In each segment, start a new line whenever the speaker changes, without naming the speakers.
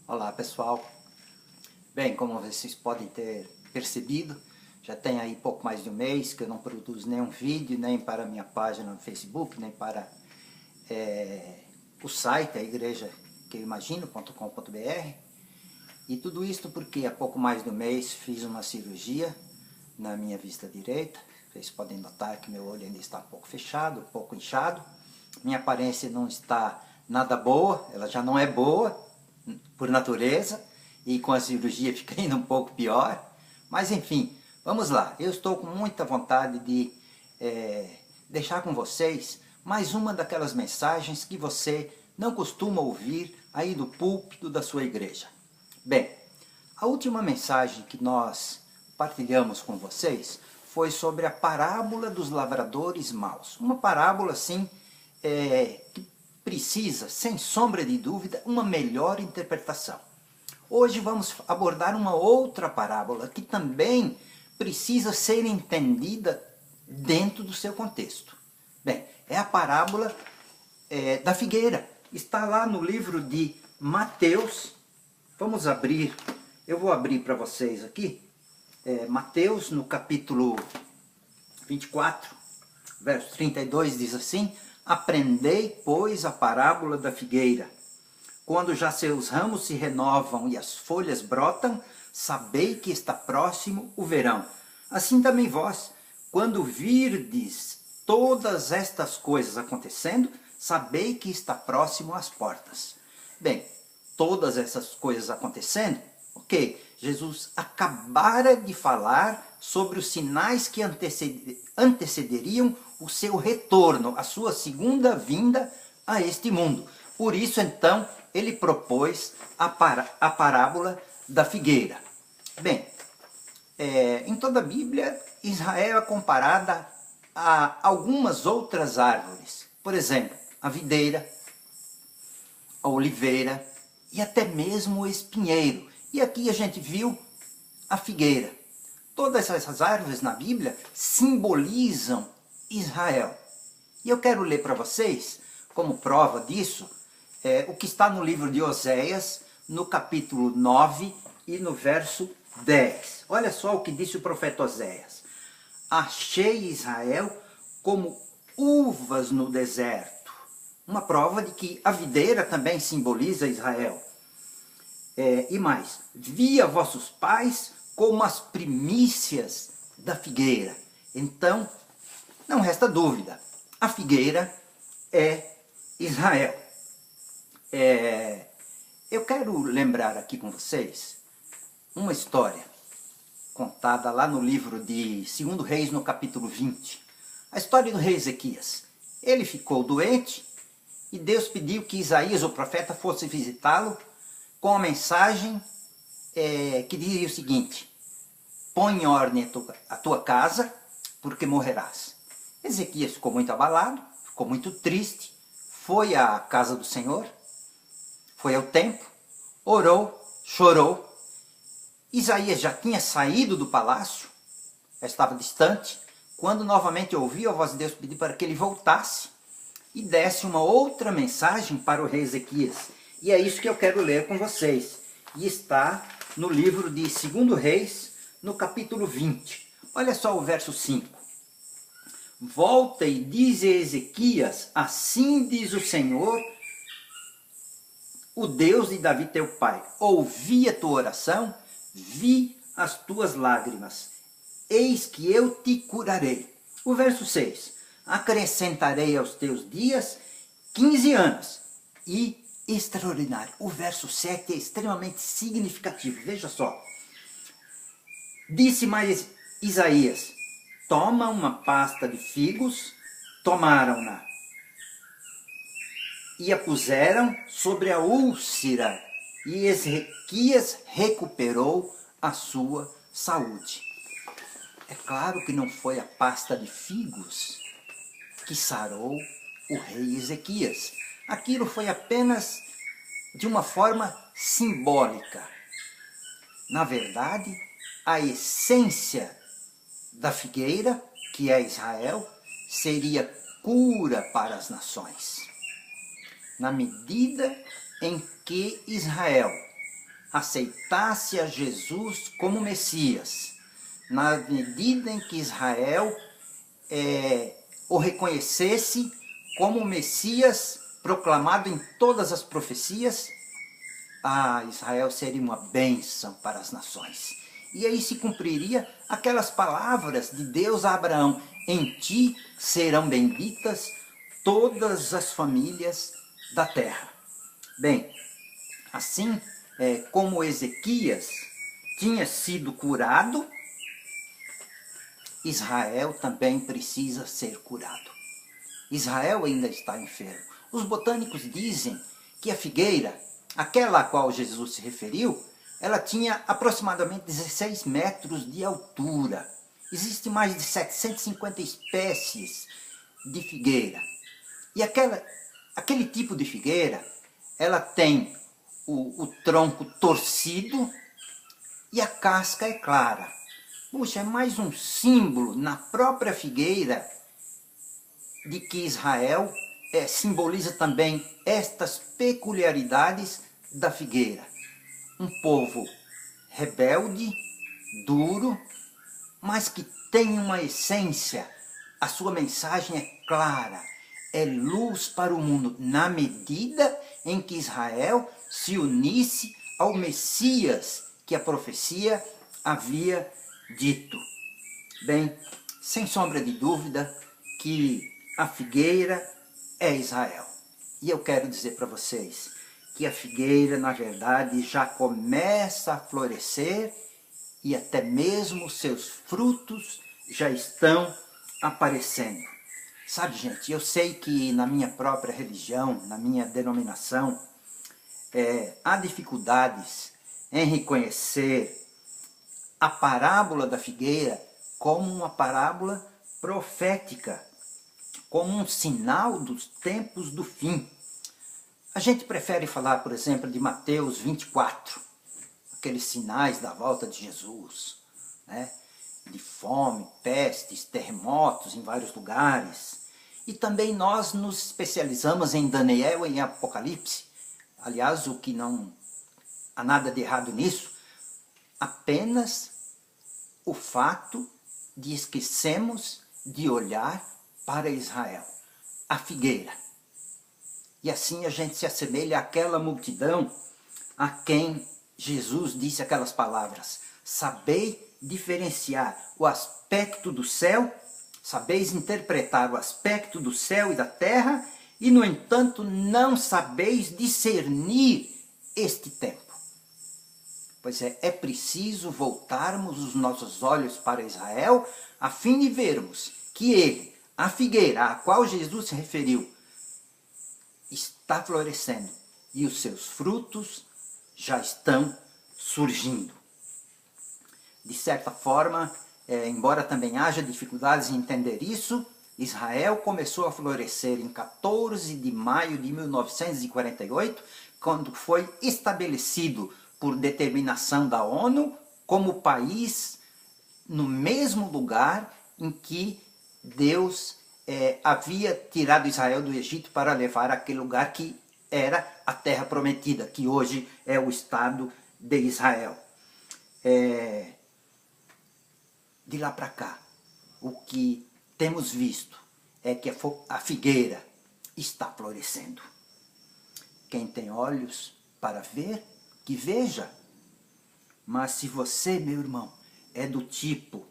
Olá pessoal, bem, como vocês podem ter percebido, já tem aí pouco mais de um mês que eu não produzo nenhum vídeo, nem para a minha página no Facebook, nem para o site, a igreja que eu imagino.com.br. E tudo isso porque há pouco mais de um mês fiz uma cirurgia na minha vista direita. Vocês podem notar que meu olho ainda está um pouco fechado, um pouco inchado. Minha aparência não está nada boa, ela já não é boa por natureza, e com a cirurgia fica ainda um pouco pior. Mas enfim, vamos lá. Eu estou com muita vontade de deixar com vocês mais uma daquelas mensagens que você não costuma ouvir aí do púlpito da sua igreja. Bem, a última mensagem que nós partilhamos com vocês foi sobre a parábola dos lavradores maus. Uma parábola, assim, que precisa, sem sombra de dúvida, uma melhor interpretação. Hoje vamos abordar uma outra parábola que também precisa ser entendida dentro do seu contexto. Bem, é a parábola da figueira. Está lá no livro de Mateus. Vamos abrir, eu vou abrir para vocês aqui, Mateus no capítulo 24, verso 32, diz assim: Aprendei, pois, a parábola da figueira. Quando já seus ramos se renovam e as folhas brotam, sabei que está próximo o verão. Assim também vós, quando virdes todas estas coisas acontecendo, sabei que está próximo às portas. Bem, todas essas coisas acontecendo, ok, Jesus acabara de falar sobre os sinais que antecederiam o seu retorno, a sua segunda vinda a este mundo. Por isso, então, ele propôs a parábola da figueira. Bem, em toda a Bíblia, Israel é comparada a algumas outras árvores. Por exemplo, a videira, a oliveira e até mesmo o espinheiro. E aqui a gente viu a figueira. Todas essas árvores na Bíblia simbolizam Israel. E eu quero ler para vocês, como prova disso, o que está no livro de Oséias, no capítulo 9 e no verso 10. Olha só o que disse o profeta Oséias. Achei Israel como uvas no deserto. Uma prova de que a videira também simboliza Israel. E mais, via vossos pais como as primícias da figueira. Então, não resta dúvida, a figueira é Israel. Eu quero lembrar aqui com vocês uma história contada lá no livro de 2 Reis, no capítulo 20. A história do rei Ezequias. Ele ficou doente e Deus pediu que Isaías, o profeta, fosse visitá-lo com a mensagem que dizia o seguinte: põe em ordem a tua casa, porque morrerás. Ezequias ficou muito abalado, ficou muito triste, foi à casa do Senhor, foi ao templo, orou, chorou. Isaías já tinha saído do palácio, já estava distante, quando novamente ouviu a voz de Deus pedir para que ele voltasse e desse uma outra mensagem para o rei Ezequias. E é isso que eu quero ler com vocês. E está no livro de 2 Reis, no capítulo 20. Olha só o verso 5. Volta e diz a Ezequias: assim diz o Senhor, o Deus de Davi teu pai. Ouvi a tua oração, vi as tuas lágrimas. Eis que eu te curarei. O verso 6. Acrescentarei aos teus dias 15 anos. E extraordinário. O verso 7 é extremamente significativo. Veja só. Disse mais Isaías: toma uma pasta de figos, tomaram-na e a puseram sobre a úlcera, e Ezequias recuperou a sua saúde. É claro que não foi a pasta de figos que sarou o rei Ezequias. Aquilo foi apenas de uma forma simbólica. Na verdade, a essência da figueira, que é Israel, seria cura para as nações. Na medida em que Israel aceitasse a Jesus como Messias, na medida em que Israel o reconhecesse como Messias proclamado em todas as profecias, Israel seria uma bênção para as nações. E aí se cumpriria aquelas palavras de Deus a Abraão: em ti serão benditas todas as famílias da terra. Bem, assim como Ezequias tinha sido curado, Israel também precisa ser curado. Israel ainda está enfermo. Os botânicos dizem que a figueira, aquela a qual Jesus se referiu, ela tinha aproximadamente 16 metros de altura. Existem mais de 750 espécies de figueira. E aquele tipo de figueira, ela tem o tronco torcido e a casca é clara. Puxa, é mais um símbolo na própria figueira de que Israel simboliza também estas peculiaridades da figueira. Um povo rebelde, duro, mas que tem uma essência. A sua mensagem é clara, é luz para o mundo, na medida em que Israel se unisse ao Messias que a profecia havia dito. Bem, sem sombra de dúvida que a figueira é Israel. E eu quero dizer para vocês que a figueira, na verdade, já começa a florescer e até mesmo seus frutos já estão aparecendo. Sabe, gente, eu sei que na minha própria religião, na minha denominação, há dificuldades em reconhecer a parábola da figueira como uma parábola profética, como um sinal dos tempos do fim. A gente prefere falar, por exemplo, de Mateus 24, aqueles sinais da volta de Jesus, né? De fome, pestes, terremotos em vários lugares. E também nós nos especializamos em Daniel e em Apocalipse. Aliás, o que não há nada de errado nisso, apenas o fato de esquecemos de olhar para Israel, a figueira. E assim a gente se assemelha àquela multidão a quem Jesus disse aquelas palavras: sabei diferenciar o aspecto do céu, sabeis interpretar o aspecto do céu e da terra, e no entanto não sabeis discernir este tempo. Pois é preciso voltarmos os nossos olhos para Israel, a fim de vermos que ele, a figueira a qual Jesus se referiu, está florescendo e os seus frutos já estão surgindo. De certa forma, embora também haja dificuldades em entender isso, Israel começou a florescer em 14 de maio de 1948, quando foi estabelecido por determinação da ONU como país no mesmo lugar em que Deus havia tirado Israel do Egito para levar aquele lugar que era a terra prometida, que hoje é o Estado de Israel. De lá para cá, o que temos visto é que a figueira está florescendo. Quem tem olhos para ver, que veja. Mas se você, meu irmão, é do tipo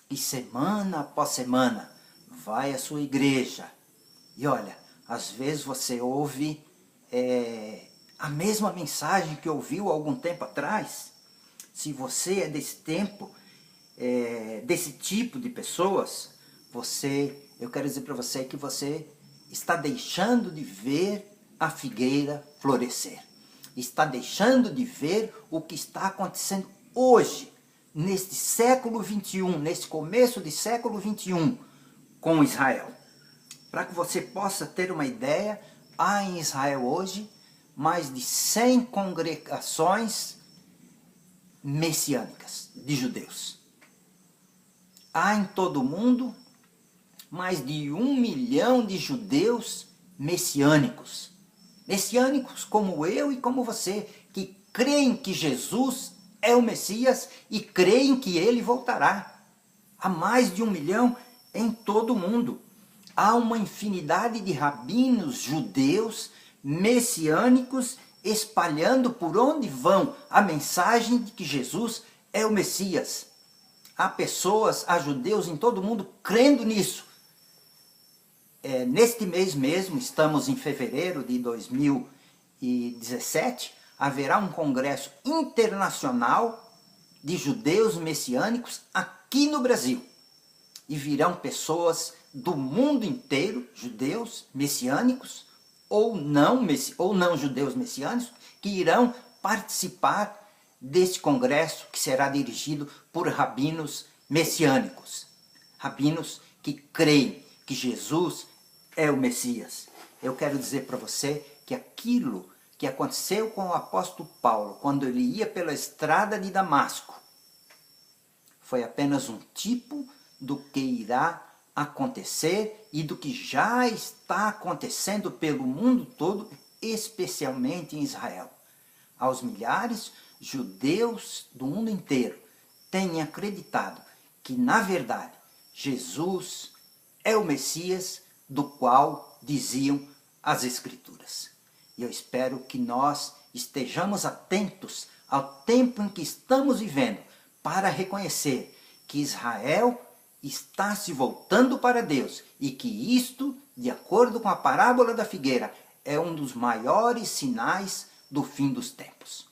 que semana após semana vai à sua igreja e olha, às vezes você ouve a mesma mensagem que ouviu há algum tempo atrás, se você é desse tempo, desse tipo de pessoas, eu quero dizer para você que você está deixando de ver a figueira florescer. Está deixando de ver o que está acontecendo hoje, neste século 21, nesse começo de século 21, com Israel. Para que você possa ter uma ideia, há em Israel hoje mais de 100 congregações messiânicas de judeus. Há em todo o mundo mais de 1 milhão de judeus messiânicos. Messiânicos como eu e como você, que creem que Jesus é o Messias e creem que ele voltará. Há mais de 1 milhão em todo o mundo. Há uma infinidade de rabinos judeus messiânicos espalhando por onde vão a mensagem de que Jesus é o Messias. Há pessoas, há judeus em todo o mundo crendo nisso. Neste mês mesmo, estamos em fevereiro de 2017, haverá um congresso internacional de judeus messiânicos aqui no Brasil. E virão pessoas do mundo inteiro, judeus messiânicos ou não judeus messiânicos, que irão participar desse congresso que será dirigido por rabinos messiânicos. Rabinos que creem que Jesus é o Messias. Eu quero dizer para você que aquilo que aconteceu com o apóstolo Paulo, quando ele ia pela estrada de Damasco, foi apenas um tipo do que irá acontecer e do que já está acontecendo pelo mundo todo, especialmente em Israel. Aos milhares judeus do mundo inteiro têm acreditado que, na verdade, Jesus é o Messias do qual diziam as Escrituras. E eu espero que nós estejamos atentos ao tempo em que estamos vivendo para reconhecer que Israel está se voltando para Deus e que isto, de acordo com a parábola da figueira, é um dos maiores sinais do fim dos tempos.